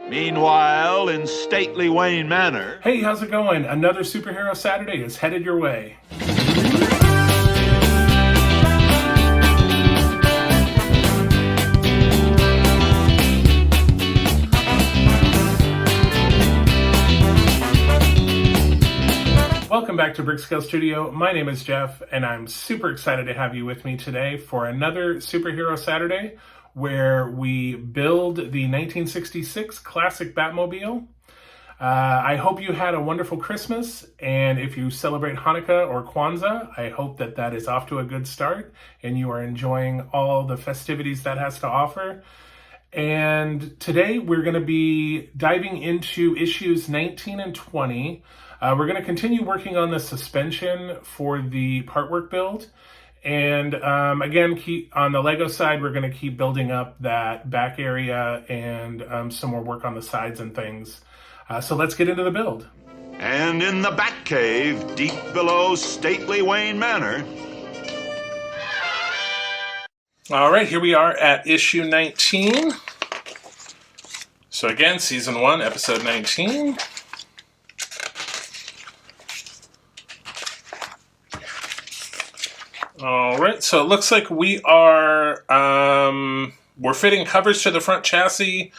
Meanwhile, in stately Wayne Manor... Hey, how's it going? Another Superhero Saturday is headed your way. Welcome back to Brickscale Studio. My name is Jeff, and I'm super excited to have you with me today for another Superhero Saturday, where we build the 1966 classic Batmobile. I hope you had a wonderful Christmas, and if you celebrate Hanukkah or Kwanzaa, I hope that that is off to a good start, and you are enjoying all the festivities that has to offer. And today we're going to be diving into issues 19 and 20. We're going to continue working on the suspension for the partwork build. And again, on the Lego side, we're going to keep building up that back area and some more work on the sides and things. So let's get into the build. And in the Batcave, deep below stately Wayne Manor... All right, here we are at issue 19. So again, season 1, episode 19. All right, so it looks like we are, we're fitting covers to the front chassis,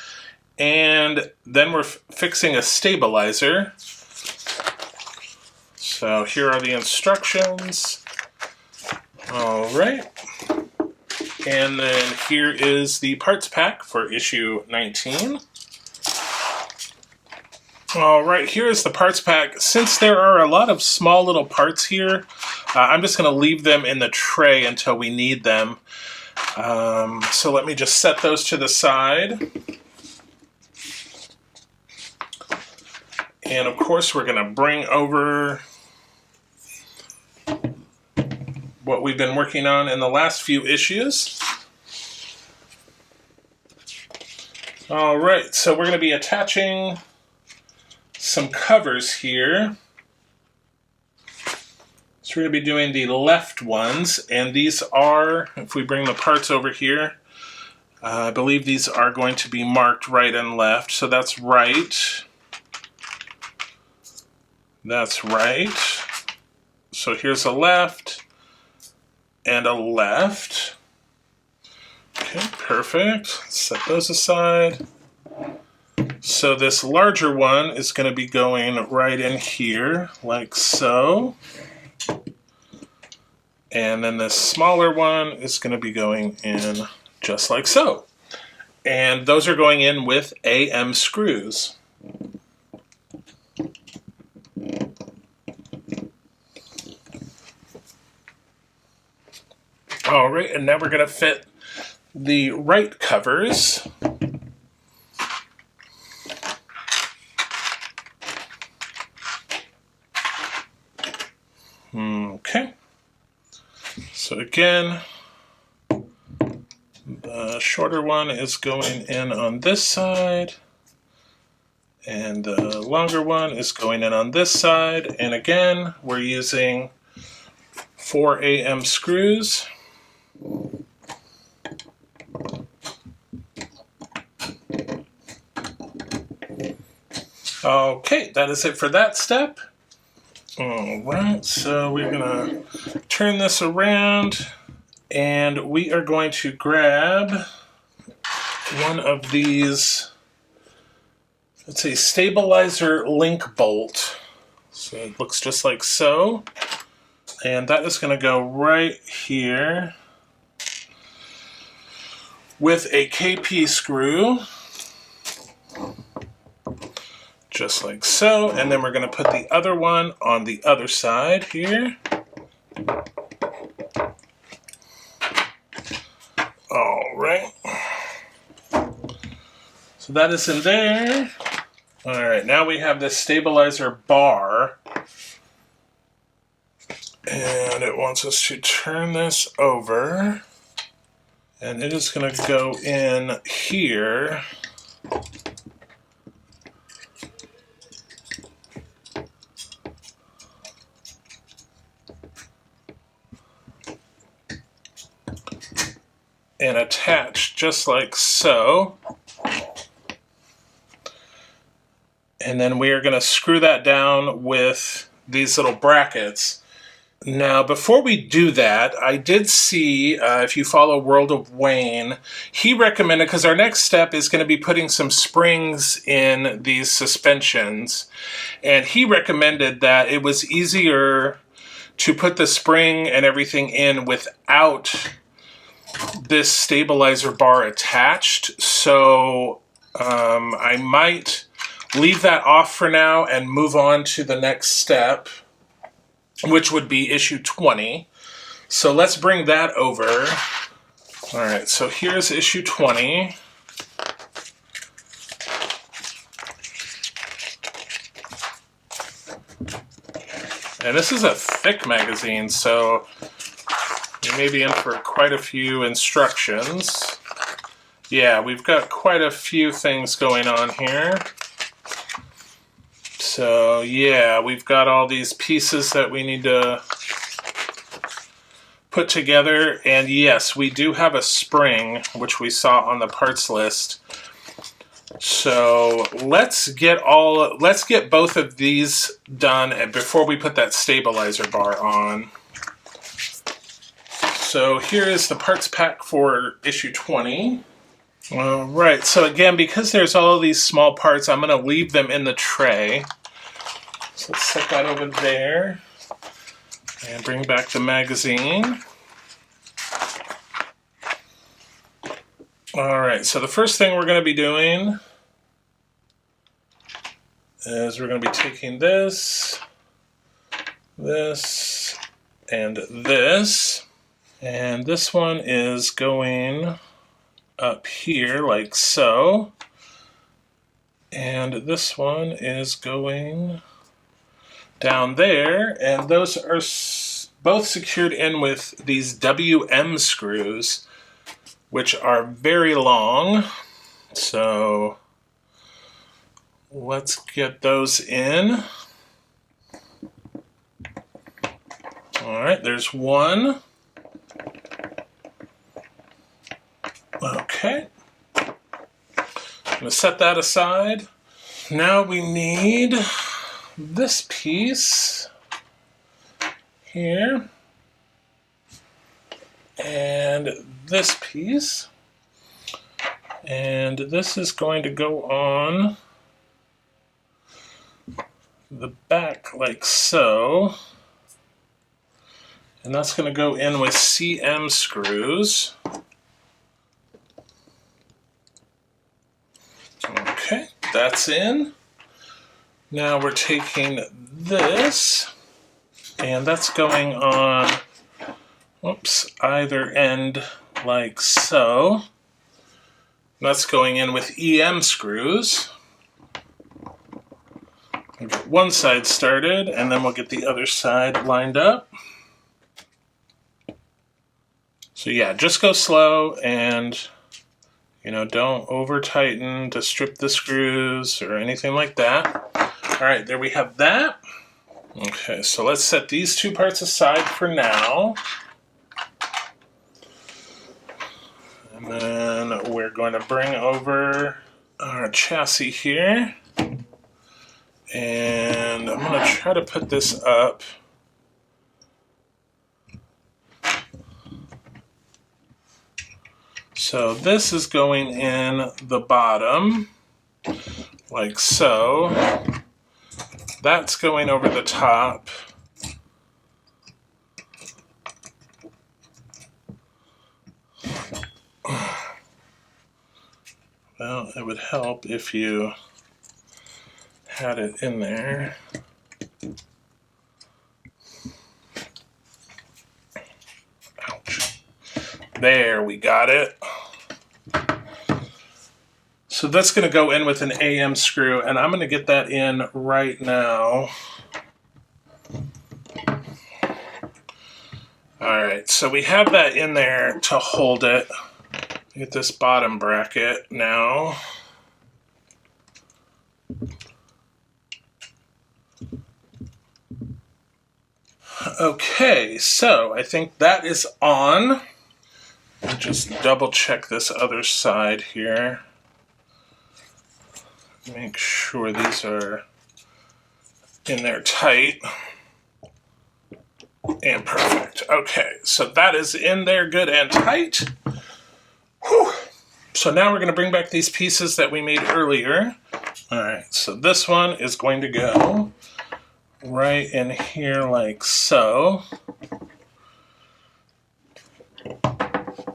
and then we're fixing a stabilizer. So here are the instructions. All right. And then here is the parts pack for issue 19. All right, here is the parts pack. Since there are a lot of small little parts here, I'm just going to leave them in the tray until we need them. So let me just set those to the side. And of course, we're going to bring over what we've been working on in the last few issues. All right, so we're going to be attaching some covers here. So we're going to be doing the left ones, and these are, if we bring the parts over here, I believe these are going to be marked right and left. So that's right. That's right. So here's a left and a left. Okay, perfect. Set those aside. So this larger one is going to be going right in here, like so. And then this smaller one is going to be going in just like so. And those are going in with AM screws. All right, and now we're going to fit the right covers. Okay. So again, the shorter one is going in on this side, and the longer one is going in on this side. And again, we're using 4 AM screws. Okay, that is it for that step. All right, so we're gonna turn this around, and we are going to grab one of these, it's a stabilizer link bolt. So it looks just like so. And that is gonna go right here with a KP screw. Just like so, and then we're going to put the other one on the other side here. All right. So that is in there. All right, now we have this stabilizer bar. And it wants us to turn this over. And it is going to go in here. And attach just like so. And then we are going to screw that down with these little brackets. Now, before we do that, I did see, if you follow World of Wayne, he recommended, because our next step is going to be putting some springs in these suspensions, and he recommended that it was easier to put the spring and everything in without this stabilizer bar attached. So I might leave that off for now and move on to the next step, which would be issue 20. So let's bring that over. All right, so here's issue 20. And this is a thick magazine, so you may be in for quite a few instructions. Yeah, we've got quite a few things going on here. So yeah, we've got all these pieces that we need to put together, and yes, we do have a spring, which we saw on the parts list. So let's get both of these done before we put that stabilizer bar on. So here is the parts pack for issue 20. All right, so again, because there's all these small parts, I'm going to leave them in the tray. So let's set that over there and bring back the magazine. All right, so the first thing we're going to be doing is we're going to be taking this, and this one is going up here like so, and this one is going down there, and those are both secured in with these WM screws, which are very long. So let's get those in. All right, there's one. Okay. I'm going to set that aside. Now we need this piece here, and this piece, and this is going to go on the back like so, and that's going to go in with CM screws. Okay, that's in. Now we're taking this, and that's going on, either end like so. That's going in with EM screws. We'll get one side started, and then we'll get the other side lined up. So yeah, just go slow, and don't over tighten to strip the screws or anything like that. All right, there we have that. Okay, so let's set these two parts aside for now. And then we're going to bring over our chassis here. And I'm going to try to put this up. So this is going in the bottom, like so. That's going over the top. Well, it would help if you had it in there. Ouch. There, we got it. So that's going to go in with an AM screw, and I'm going to get that in right now. Alright, so we have that in there to hold it. Get this bottom bracket now. Okay, so I think that is on. I'll just double check this other side here. Make sure sure these are in there tight. And perfect. Okay, so that is in there good and tight. Whew. So now we're going to bring back these pieces that we made earlier. All right, so this one is going to go right in here like so.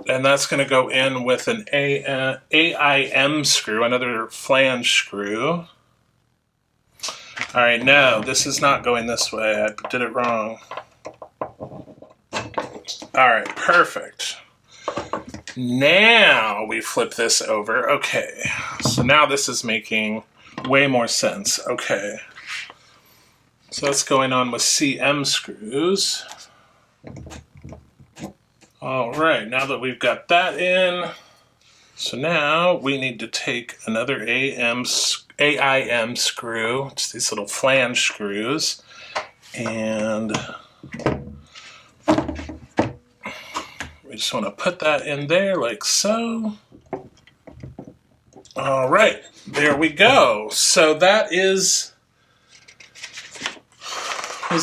And that's going to go in with an AIM screw, another flange screw. All right, no, this is not going this way. I did it wrong. All right, perfect. Now we flip this over. Okay, so now this is making way more sense. Okay, so that's going on with CM screws. All right, now that we've got that in, so now we need to take another AIM screw, it's these little flange screws, and we just want to put that in there like so. All right, there we go. So that is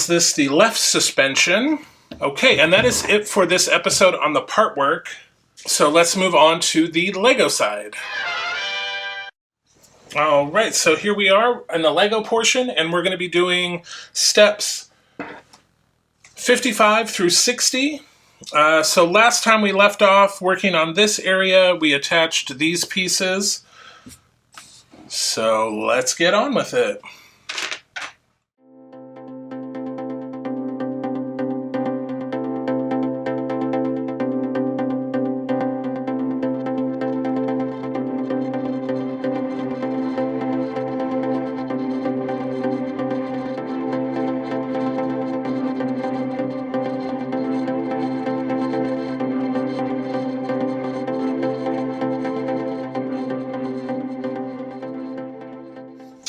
this the left suspension? Okay, and that is it for this episode on the part work. So let's move on to the Lego side. All right, so here we are in the Lego portion, and we're going to be doing steps 55 through 60. So last time we left off working on this area, we attached these pieces. So let's get on with it.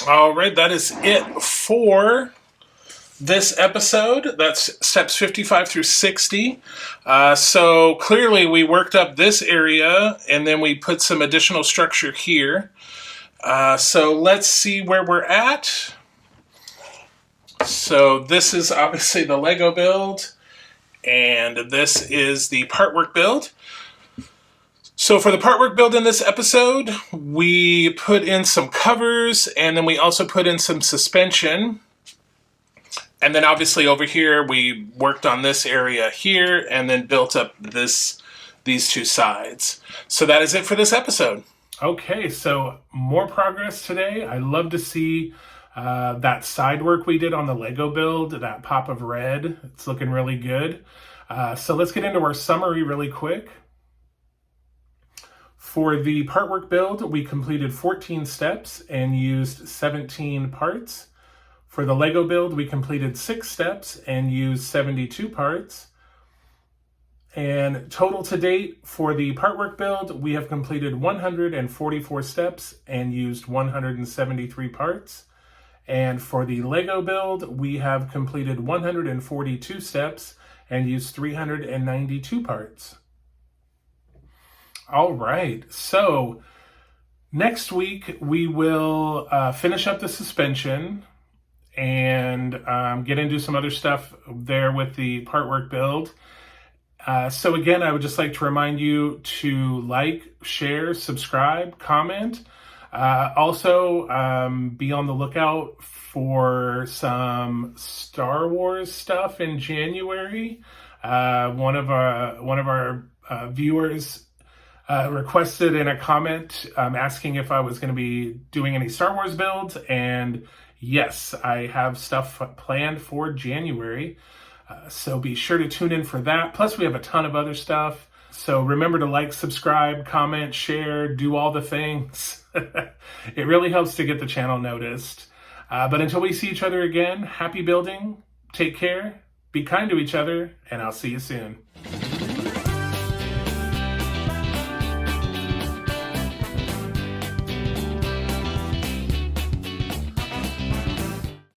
All right, that is it for this episode. That's steps 55 through 60. So clearly we worked up this area and then we put some additional structure here. So let's see where we're at. So this is obviously the Lego build, and this is the part work build. So for the part work build in this episode, we put in some covers, and then we also put in some suspension. And then obviously over here, we worked on this area here, and then built up these two sides. So that is it for this episode. Okay, so more progress today. I love to see that side work we did on the Lego build, that pop of red. It's looking really good. So let's get into our summary really quick. For the part work build, we completed 14 steps and used 17 parts. For the Lego build, we completed 6 steps and used 72 parts. And total to date for the part work build, we have completed 144 steps and used 173 parts. And for the Lego build, we have completed 142 steps and used 392 parts. All right, so next week we will finish up the suspension and get into some other stuff there with the part work build. So again, I would just like to remind you to like, share, subscribe, comment. Also, be on the lookout for some Star Wars stuff in January. One of our viewers requested in a comment asking if I was going to be doing any Star Wars builds, and yes, I have stuff planned for January, so be sure to tune in for that. Plus we have a ton of other stuff, so remember to like, subscribe, comment, share, do all the things. It really helps to get the channel noticed. But until we see each other again, happy building, take care, be kind to each other, and I'll see you soon.